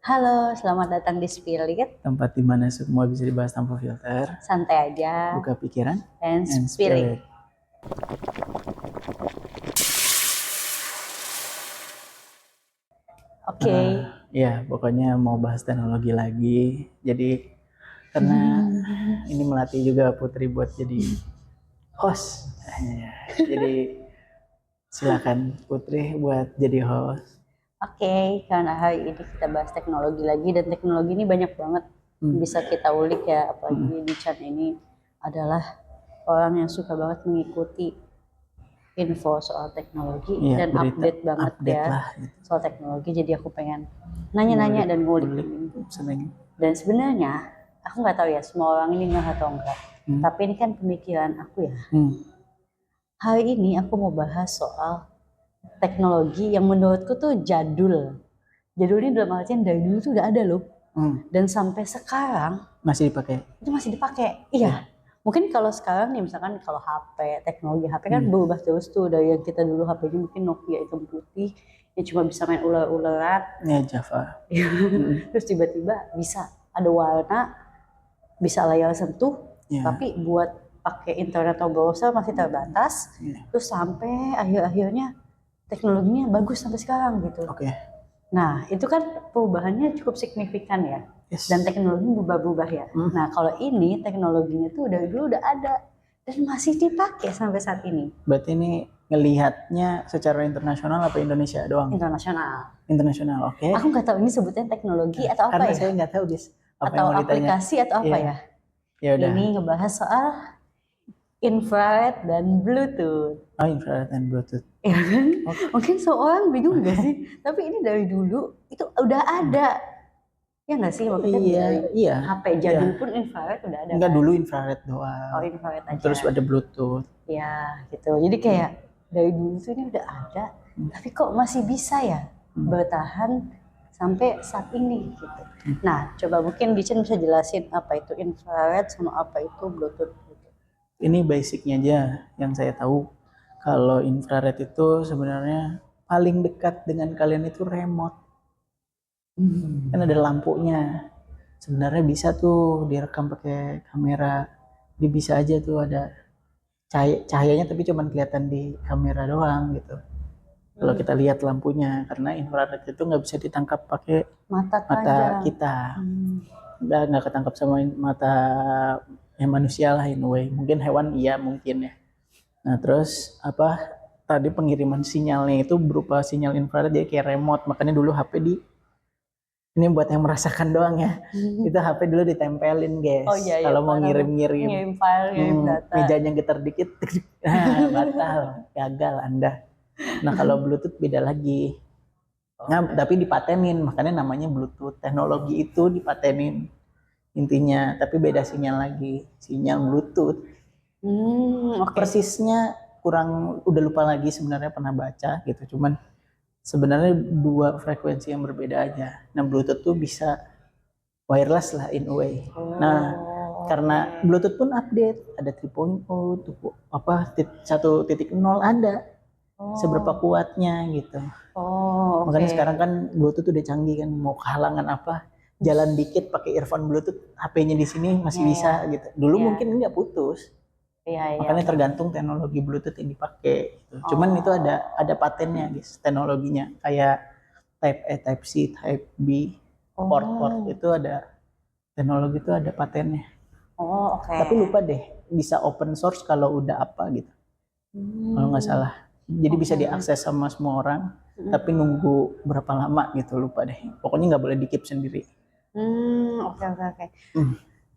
Halo, selamat datang di Spirit. Tempat di mana semua bisa dibahas tanpa filter, Santai aja buka pikiran, and and spirit. spirit. Oke. Ya, pokoknya mau bahas teknologi lagi. Jadi karena ini melatih juga Putri buat jadi host. Jadi silakan Putri buat jadi host. Oke, karena hari ini kita bahas teknologi lagi dan teknologi ini banyak banget bisa kita ulik ya, apalagi di channel ini adalah orang yang suka banget mengikuti info soal teknologi Iya, dan berita update banget update ya lah gitu. soal teknologi. Jadi aku pengen nanya-nanya dan ngulik. Seneng. Dan sebenarnya aku nggak tahu ya semua orang ini nggak atau enggak. Tapi ini kan pemikiran aku ya. Hari ini aku mau bahas soal teknologi yang menurutku tuh jadul. Jadul ini dalam artian dari dulu tuh udah ada loh. Dan sampai sekarang masih dipakai. Itu masih dipakai. Iya. Mungkin kalau sekarang nih misalkan kalau HP, teknologi HP kan berubah terus tuh dari yang kita dulu HP-nya mungkin Nokia hitam putih yang cuma bisa main ular-ularan. Ya Java. Terus tiba-tiba bisa ada warna, bisa layar sentuh, tapi buat pakai internet atau browser masih terbatas. Terus sampai akhir-akhirnya teknologinya bagus sampai sekarang gitu. Nah itu kan perubahannya cukup signifikan ya. Dan teknologi berubah-ubah ya. Nah kalau ini teknologinya tuh dari dulu udah ada dan masih dipakai sampai saat ini. Berarti ini ngelihatnya secara internasional apa Indonesia doang? Internasional. Internasional, oke. Aku nggak tahu ini sebutnya teknologi atau apa Karena ya? saya nggak tahu guys. Atau aplikasi atau apa ya? Ya udah. Ini ngebahas soal infrared dan Bluetooth. Oh, infrared dan Bluetooth. Ya kan? Mungkin seorang bingung nggak sih? Tapi ini dari dulu itu udah ada. Ya nggak sih? Maksudnya dari HP jadul pun infrared udah ada. Enggak, kan? dulu infrared doang. Oh infrared aja. Terus ada Bluetooth. Ya gitu. Jadi kayak dari dulu tuh ini udah ada. Tapi kok masih bisa ya bertahan sampai saat ini gitu. Nah coba mungkin Dicen bisa jelasin apa itu infrared sama apa itu Bluetooth. Ini basicnya aja yang saya tahu. Kalau infrared itu sebenarnya paling dekat dengan kalian itu remote. Kan ada lampunya. Sebenarnya bisa tuh direkam pakai kamera. Dia bisa aja tuh ada cahayanya tapi cuma kelihatan di kamera doang gitu. Kalau kita lihat lampunya, karena infrared itu nggak bisa ditangkap pakai mata kita. Nggak ketangkap sama mata manusia lah in a way. Mungkin hewan iya mungkin ya. Nah terus apa tadi pengiriman sinyalnya itu berupa sinyal infrared jadi kayak remote. Makanya dulu HP ini buat yang merasakan doang ya. Itu HP dulu ditempelin guys. Oh, iya, kalau mau ngirim file, ngirim data. Mejanya getar dikit, batal, gagal Anda. Nah kalau Bluetooth beda lagi. Nah tapi dipatenin, makanya namanya Bluetooth. Teknologi itu dipatenin intinya, tapi beda sinyal lagi, sinyal Bluetooth. Persisnya kurang, udah lupa lagi sebenarnya, pernah baca gitu. Cuman sebenarnya dua frekuensi yang berbeda aja. Nah Bluetooth tuh bisa wireless lah in a way. Nah karena Bluetooth pun update, ada 3.0, apa 1.0 ada. Seberapa kuatnya gitu. Makanya sekarang kan Bluetooth udah canggih kan, mau kehalangan apa, jalan dikit pakai earphone Bluetooth, HP-nya di sini masih bisa gitu. Dulu mungkin nggak putus. Makanya tergantung teknologi Bluetooth yang dipakai. Gitu. Cuman itu ada patennya guys, teknologinya kayak Type A, Type C, Type B, port itu ada teknologi itu ada patennya. Tapi lupa deh, bisa open source kalau udah apa gitu. Kalau nggak salah. Jadi bisa diakses sama semua orang, tapi nunggu berapa lama gitu, lupa deh. Pokoknya nggak boleh di-keep sendiri. Oke.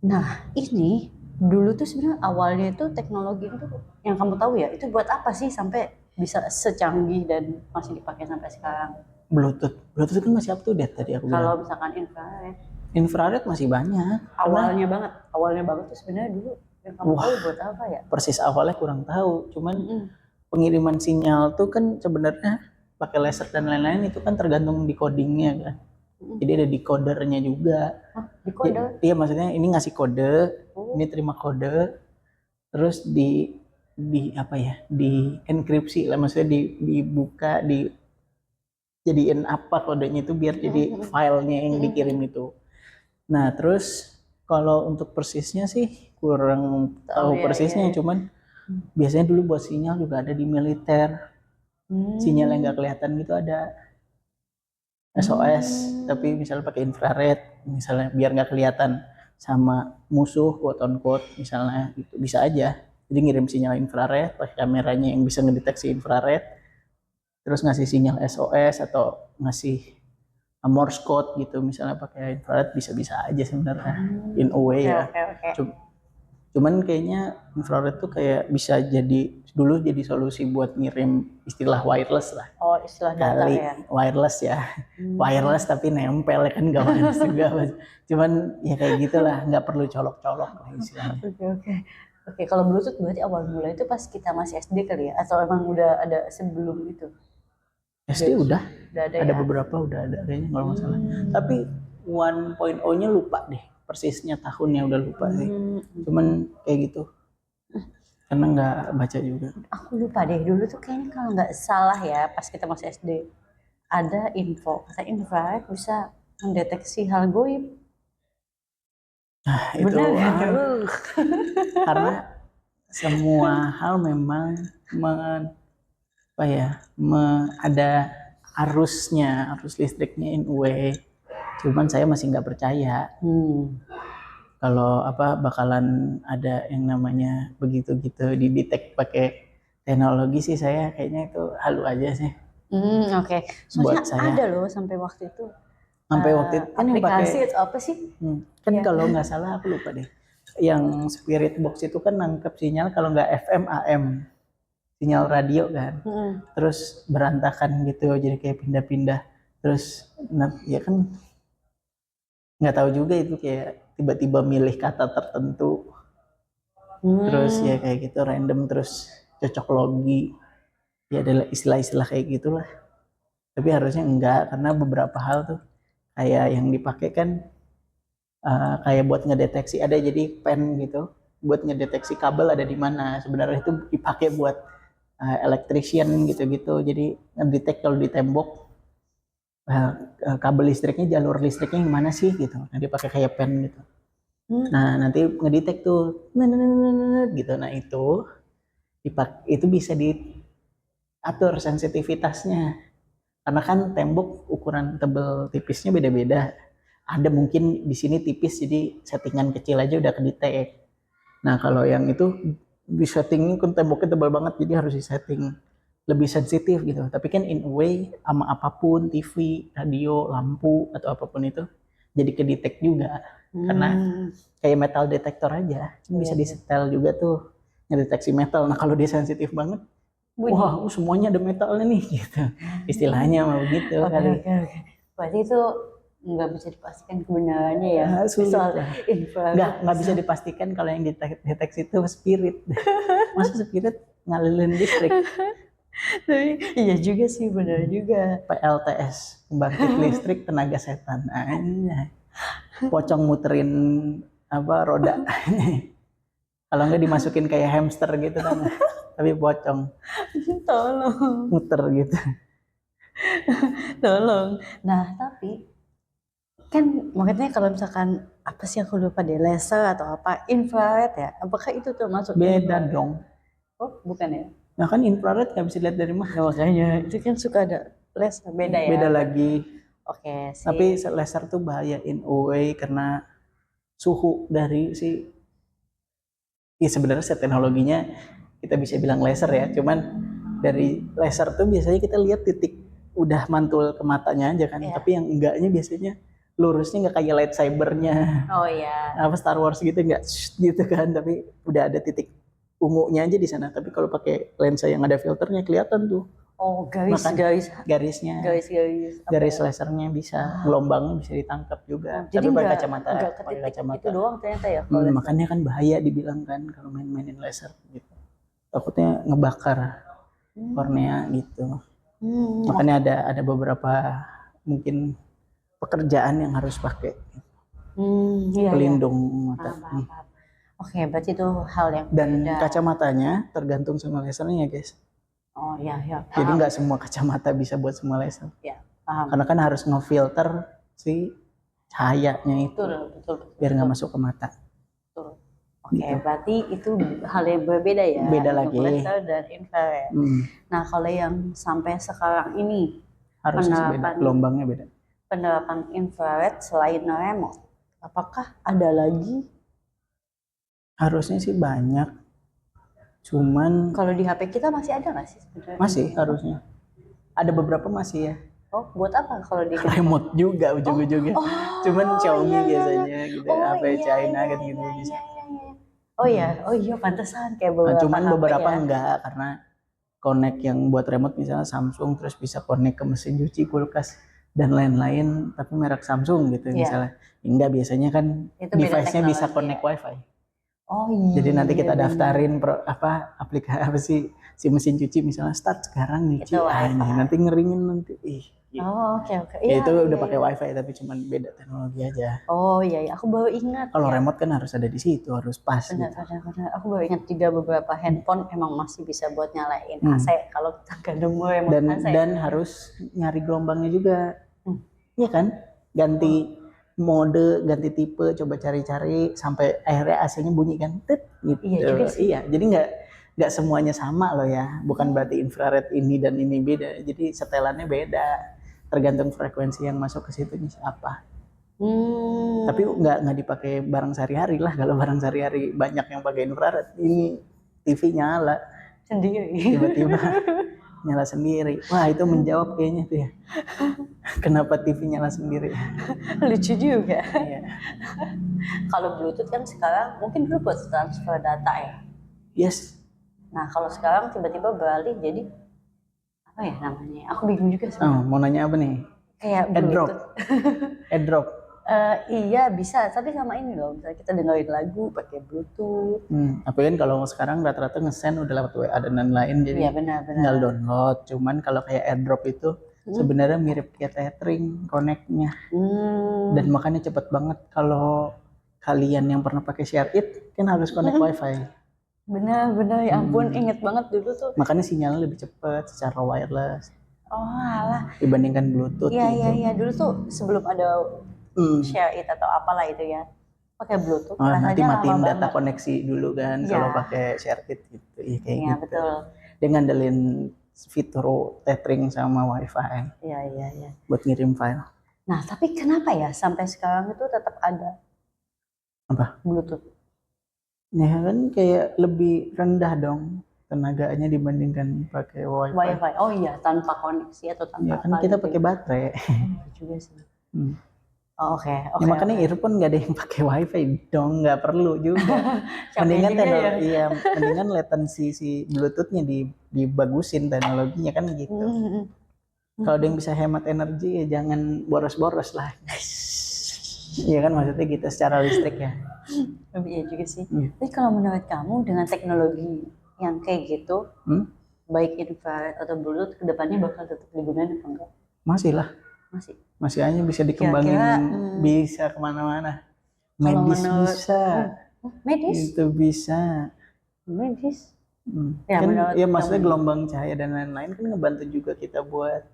Nah ini dulu tuh sebenarnya awalnya itu teknologi itu yang kamu tahu ya, itu buat apa sih sampai bisa secanggih dan masih dipakai sampai sekarang? Bluetooth kan masih up to date tadi aku bilang. Kalau misalkan infrared masih banyak. Awalnya banget tuh sebenarnya dulu yang kamu tahu buat apa ya? Persis awalnya kurang tahu, cuman pengiriman sinyal tuh kan sebenarnya pakai laser dan lain-lain itu kan tergantung decodingnya kan. Jadi ada decodernya juga. Decoder? Iya maksudnya ini ngasih kode, ini terima kode, terus di apa ya, di enkripsi lah, maksudnya dibuka, jadiin apa kodenya itu biar jadi filenya yang dikirim itu. Nah terus kalau untuk persisnya sih kurang tahu persisnya, cuman biasanya dulu buat sinyal juga ada di militer. Sinyal yang nggak kelihatan gitu ada SOS, tapi misalnya pakai infrared, misalnya biar nggak kelihatan sama musuh, quote on quote, misalnya itu bisa aja. Jadi ngirim sinyal infrared, pakai kameranya yang bisa ngedeteksi infrared, terus ngasih sinyal SOS atau ngasih Morse code gitu, misalnya pakai infrared bisa-bisa aja sebenarnya, in a way ya. Cuman kayaknya infrared tuh kayak bisa jadi dulu jadi solusi buat ngirim istilah wireless lah. Oh, istilah data ya. Wireless ya. Wireless tapi nempel kan gak wireless juga. Cuman ya kayak gitulah, nggak perlu colok-colok lah istilahnya. Oke, kalau Bluetooth berarti awal mulai itu pas kita masih SD kali ya, atau emang udah ada sebelum itu? SD udah ada ya? beberapa udah ada kayaknya kalau nggak salah. Tapi 1.0-nya lupa deh, persisnya tahunnya udah lupa sih. Cuman kayak gitu. Karena nggak baca juga. Aku lupa deh, dulu tuh kayaknya kalau nggak salah ya, pas kita masih SD, ada info, kata infrared bisa mendeteksi hal goib. Nah, itu karena semua hal memang ada arusnya, arus listriknya in a way. Cuman saya masih nggak percaya. Kalau bakalan ada yang namanya begitu gitu didetek pakai teknologi sih, saya kayaknya itu halu aja sih. Oke. Soalnya ada loh sampai waktu itu. Sampai waktu itu kan aplikasi atau apa sih? Kan kalau nggak salah aku lupa deh. Yang Spirit Box itu kan nangkep sinyal kalau nggak FM AM, sinyal radio kan. Terus berantakan gitu, jadi kayak pindah-pindah. Terus ya kan nggak tahu juga itu kayak tiba-tiba milih kata tertentu, terus ya kayak gitu random, terus cocok logi, ya adalah istilah-istilah kayak gitulah. Tapi harusnya enggak, karena beberapa hal tuh kayak yang dipakai kan kayak buat ngedeteksi, ada jadi pen gitu buat ngedeteksi kabel ada di mana. Sebenarnya itu dipakai buat electrician gitu-gitu, jadi ngedetek kalau di tembok kabel listriknya, jalur listriknya yang mana sih gitu. Nah dia pakai kayak pen gitu. Nah nanti ngedetek tuh gitu. Nah itu bisa diatur sensitivitasnya, karena kan tembok ukuran tebel tipisnya beda-beda. Ada mungkin di sini tipis, jadi settingan kecil aja udah kedetek. Nah kalau yang itu di setting kan temboknya tebal banget, jadi harus disetting lebih sensitif gitu. Tapi kan in a way sama apapun, TV, radio, lampu atau apapun itu jadi kedetek juga. Karena kayak metal detektor aja bisa disetel juga tuh ngedeteksi metal. Nah kalau dia sensitif banget, wah semuanya ada metalnya nih gitu. Istilahnya mau begitu kali. Berarti itu nggak bisa dipastikan kebenarannya ya. Soal nggak bisa dipastikan kalau yang deteksi itu spirit. Masa spirit ngalilin listrik? Tapi iya juga sih, benar juga. PLTS, pembangkit listrik tenaga setan. Pocong muterin roda. Kalau nggak dimasukin kayak hamster gitu kan, tapi pocong. Tolong. Muter gitu. Tolong. Nah tapi kan makanya kalau misalkan apa sih, aku lupa deh, laser atau apa, infrared ya, apakah itu termasuk? Beda dong. Oh bukan ya? Nah kan infrared nggak bisa lihat dari mana. Makanya itu kan suka ada laser, beda ya. Beda lagi. Oke. Tapi laser tuh bahaya in a way karena suhu dari ya sebenarnya teknologinya kita bisa bilang laser ya, cuman dari laser tuh biasanya kita lihat titik udah mantul ke matanya aja kan. Tapi yang enggaknya biasanya lurusnya nggak kayak lightsabernya. Oh iya. Star Wars gitu nggak gitu kan, tapi udah ada titik ungunya aja di sana. Tapi kalau pakai lensa yang ada filternya kelihatan tuh. Oh garisnya. Garis lasernya bisa gelombangnya bisa ditangkap juga. Jadi tapi pakai kacamata. Itu doang ternyata ya. Makanya kan bahaya dibilang kan kalau main-mainin laser gitu. Takutnya ngebakar kornea gitu. Makanya ada beberapa mungkin pekerjaan yang harus pakai pelindung mata. Oke, berarti itu hal yang dan beda. Kacamatanya tergantung sama lasernya ya guys. Oh iya. Jadi nggak semua kacamata bisa buat semua laser. Ya. Paham. Karena kan harus ngefilter si cahayanya itu Betul. biar nggak masuk ke mata. Betul. Oke, Gitu. berarti itu hal yang berbeda ya. Beda lagi. Laser dan infrared. Nah, kalau yang sampai sekarang ini Harusnya beda, gelombangnya beda. Penerapan infrared selain remote, apakah ada lagi? Harusnya sih banyak. Cuman kalau di HP kita masih ada nggak sih sebenarnya? Masih harusnya. Ada beberapa masih ya. Oh, buat apa kalau di remote juga ujung-ujungnya. Cuman Xiaomi iya. biasanya gitu, HP China kan gitu bisa. Oh iya, pantesan kayak Nah, beberapa cuman HP beberapa ya. enggak karena connect yang buat remote misalnya Samsung terus bisa connect ke mesin cuci, kulkas dan lain-lain tapi merek Samsung gitu misalnya. Enggak, biasanya kan Itu device-nya bisa connect WiFi. Oh iya. Jadi nanti kita daftarin aplikasi apa sih si mesin cuci misalnya start sekarang nyuci. Nanti ngeringin nanti. Oke. Ya, itu udah pakai WiFi tapi cuman beda teknologi aja. Oh iya, aku baru ingat. Kalau remote kan harus ada di situ, harus pas. Benar. Aku baru ingat juga beberapa handphone emang masih bisa buat nyalain AC kalau kita nggak nemu remote AC. Dan harus nyari gelombangnya juga. Iya kan? Ganti mode, ganti tipe, coba cari-cari sampai akhirnya AC-nya bunyi kan, gitu. Iya juga sih. Iya, jadi nggak semuanya sama loh ya. Bukan berarti infrared ini dan ini beda. Jadi setelannya beda, tergantung frekuensi yang masuk ke situ apa. Tapi nggak dipakai barang sehari-hari lah. Kalau barang sehari-hari banyak yang pakai infrared, ini TV nyala sendiri. Tiba-tiba nyala sendiri. Wah, itu menjawab kayaknya tuh ya. Kenapa TV nyala sendiri? Lucu juga. Iya. Kalau Bluetooth kan sekarang mungkin dulu buat transfer data ya. Yes. Nah, kalau sekarang tiba-tiba beralih jadi apa ya namanya? Aku bingung juga sih. Mau nanya apa nih? Kayak AirDrop. AirDrop. Iya bisa, tapi sama ini loh, misalnya kita dengerin lagu pakai Bluetooth. Tapi kan kalau sekarang rata-rata nge-send udah lewat WA dan lain-lain, jadi tinggal download. Cuman kalau kayak AirDrop itu sebenarnya mirip kayak tethering connect-nya. Dan makanya cepet banget. Kalau kalian yang pernah pakai ShareIt kan harus connect WiFi. Benar, ya ampun, inget banget dulu tuh. Makanya sinyalnya lebih cepet secara wireless. Oh alah. Dibandingkan Bluetooth. Iya, dulu tuh sebelum ada ShareIt atau apalah itu ya, pakai Bluetooth. Nanti matiin data koneksi dulu kan kalau pakai ShareIt gitu. Iya kayak gitu. Betul. Dengan ngandelin fitur tethering sama WiFi. Iya. Buat ngirim file. Nah, tapi kenapa ya sampai sekarang itu tetap ada apa? Bluetooth? Ya kan kayak lebih rendah dong tenaganya dibandingkan pakai WiFi. Oh iya, tanpa koneksi atau tanpa. Ya kan kita pakai baterai. Juga sih. Oke. Ya, makanya earphone nggak ada yang pakai WiFi dong, nggak perlu juga. Mendingan latency si Bluetooth-nya dibagusin teknologinya kan gitu. Kalau ada yang bisa hemat energi ya jangan boros-boros lah. Iya kan maksudnya gitu secara listrik ya. Iya juga sih. Tapi kalau menurut kamu dengan teknologi yang kayak gitu, baik infrared atau Bluetooth kedepannya bakal tetap digunakan apa enggak? Masih lah. Masih aja bisa dikembangin, bisa kemana-mana. Medis bisa. Medis? Itu bisa. Medis? Ya maksudnya gelombang cahaya dan lain-lain kan ngebantu juga kita buat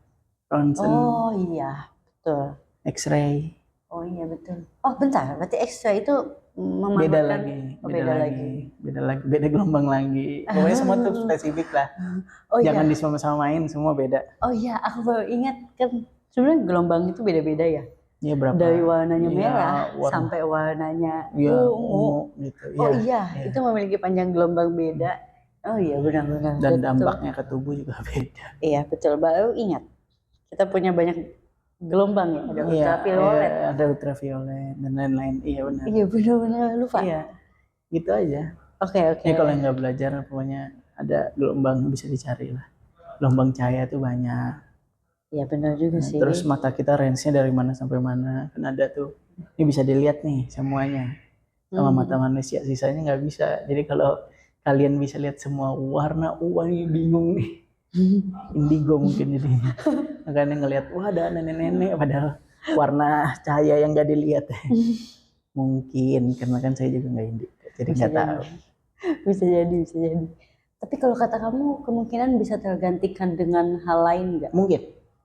ronsen. Oh iya, betul. X-ray. Oh iya betul. Oh bentar, berarti X-ray itu beda lagi, beda gelombang lagi. Pokoknya semua tuh spesifik lah. Jangan disama-samain, semua beda. Oh iya, aku baru ingat kan sebenarnya gelombang itu beda-beda ya. Iya berapa? Dari warnanya merah sampai warnanya ungu gitu. Oh iya, itu memiliki panjang gelombang beda. Oh iya benar-benar. Dan dampaknya ke tubuh juga beda. Iya betul, baru ingat. Kita punya banyak gelombang ya, ada ultraviolet. Ada ultraviolet dan lain-lain. Iya benar. Iya benar-benar lupa. Iya, gitu aja. Oke. Ya kalau nggak belajar, pokoknya ada gelombang bisa dicari lah. Gelombang cahaya tuh banyak. Iya benar juga sih. Terus mata kita range-nya dari mana sampai mana kan ada tuh. Ini bisa dilihat nih semuanya. Sama mata manusia, sisanya nggak bisa. Jadi kalau kalian bisa lihat semua warna, ini bingung nih. Indigo mungkin jadinya. Makanya ngelihat wah ada nenek-nenek padahal warna cahaya yang nggak dilihat. Mungkin karena kan saya juga nggak indigo, jadi nggak tahu. Bisa jadi. Tapi kalau kata kamu kemungkinan bisa tergantikan dengan hal lain nggak? Mungkin.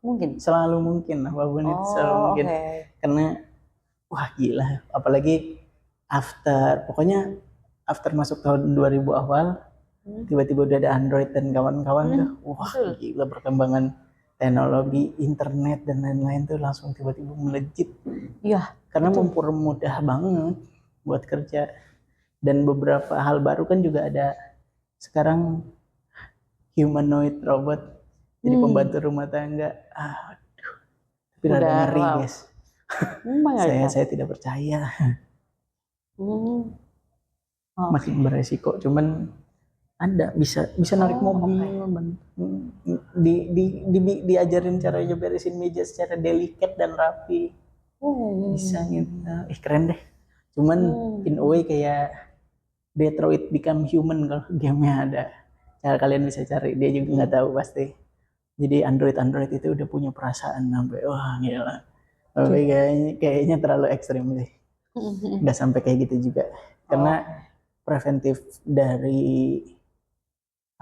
Mungkin. Selalu mungkin, apapun itu selalu mungkin. Karena wah gila, apalagi pokoknya after masuk tahun 2000 awal, tiba-tiba udah ada Android dan kawan-kawan tuh, wah gila perkembangan teknologi, internet dan lain-lain tuh langsung tiba-tiba melejit. Iya. Karena mempermudah banget buat kerja. Dan beberapa hal baru kan juga ada sekarang humanoid robot, jadi pembantu rumah tangga. Aduh, tapi rada ngeri guys. Saya tidak percaya. Makin beresiko, cuman ada bisa narik mobil, diajarin caranya beresin meja secara delicate dan rapi. Bisa gitu. Keren deh. Cuman in a way kayak Detroit Become Human, kalau gamenya ada. Cara kalian bisa cari, dia juga nggak tahu pasti. Jadi Android itu udah punya perasaan sampai wah gila. Tapi kayaknya terlalu ekstrim sih. Nggak sampai kayak gitu juga. Karena preventif dari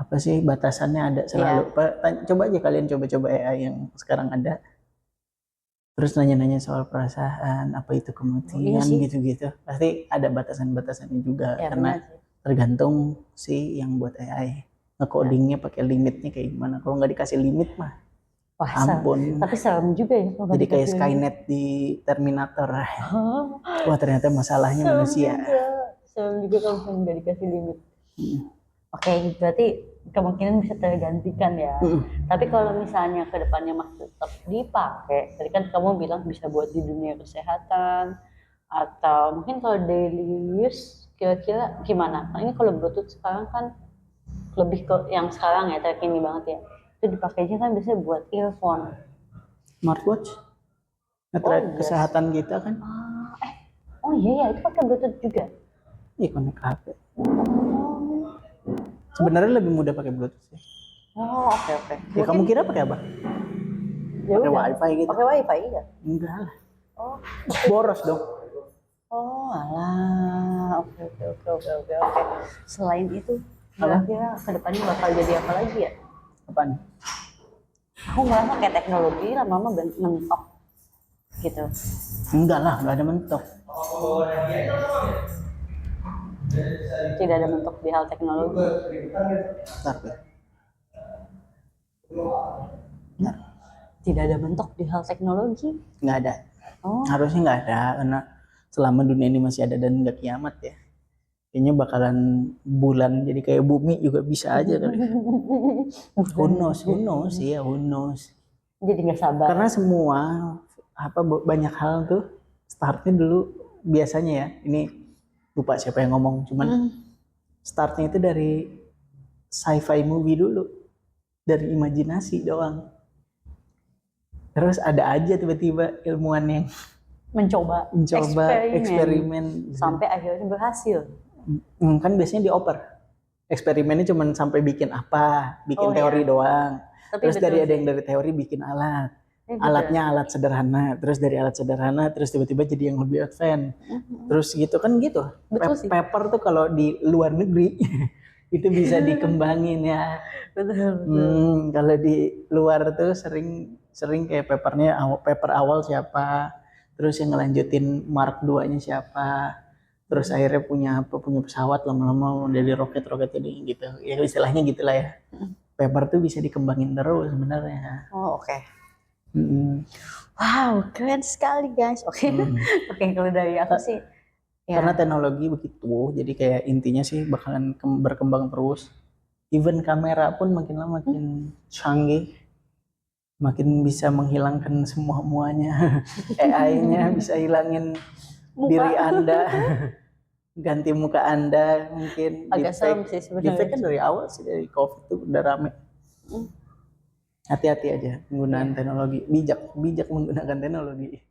apa sih batasannya ada selalu. Coba aja kalian coba AI yang sekarang ada. Terus nanya-nanya soal perasaan, apa itu kematian, gitu-gitu. Pasti ada batasan-batasannya juga. Karena tergantung sih yang buat AI. Nge-codingnya pakai limitnya kayak gimana. Kalau nggak dikasih limit mah, ampun. Tapi serem juga ya. Jadi kayak Skynet di Terminator. Wah ternyata masalahnya manusia. Serem juga kalau misalnya nggak dikasih limit. Oke, berarti kemungkinan bisa tergantikan ya. Tapi kalau misalnya ke depannya masih tetap dipakai, tadi kan kamu bilang bisa buat di dunia kesehatan, atau mungkin kalau daily use, kira-kira gimana? Nah, ini kalau Bluetooth sekarang kan lebih ke yang sekarang ya, terkini banget ya. Itu dipakainya kan biasanya buat earphone. Smartwatch? Nge-track kesehatan kita kan? Oh iya, itu pakai Bluetooth juga? Iya, connect HP. Sebenarnya lebih mudah pakai Bluetooth sih. Oke. Ya kamu kira pakai apa? Pakai WiFi gitu? Pakai WiFi iya. Enggak lah. Boros dong. Alah. Oke. Selain itu, kira-kira kedepannya bakal jadi apa lagi ya? Apaan? Aku merasa kayak teknologi lama-lama mentok gitu. Enggak lah, nggak ada mentok. Tidak ada mentok di hal teknologi. Tidak ada mentok di hal teknologi. Nggak ada. Harusnya nggak ada, karena selama dunia ini masih ada dan nggak kiamat ya. Kayaknya bakalan bulan jadi kayak bumi juga bisa aja kali. Who knows. Jadi nggak sabar. Karena semua banyak hal tuh startnya dulu biasanya ya. Ini lupa siapa yang ngomong, cuman startnya itu dari sci-fi movie dulu, dari imajinasi doang. Terus ada aja tiba-tiba ilmuwan yang mencoba eksperimen sampai akhirnya berhasil. Kan biasanya dioper. Eksperimennya cuma sampai bikin teori doang. Tapi terus ada yang dari teori bikin alat. Alatnya alat sederhana, terus dari alat sederhana terus tiba-tiba jadi yang lebih advance. Terus gitu kan gitu. Paper tuh kalau di luar negeri itu bisa dikembangin ya. Betul. Kalau di luar tuh sering kayak paper awal siapa, terus yang ngelanjutin Mark 2-nya siapa. Terus akhirnya punya pesawat lama-lama dari roket ini gitu. Ya istilahnya gitulah ya. Paper tuh bisa dikembangin terus sebenarnya. Oke. Wow, keren sekali guys. Oke, kalau dari aku sih karena teknologi begitu, jadi kayak intinya sih bakalan berkembang terus. Even kamera pun makin lama makin canggih, makin bisa menghilangkan semuanya. AI-nya bisa hilangin diri Anda, ganti muka Anda mungkin. Agak serem sih sebenarnya. Deepfake kan dari awal sih, dari COVID itu udah rame. Hati-hati aja penggunaan teknologi, bijak menggunakan teknologi.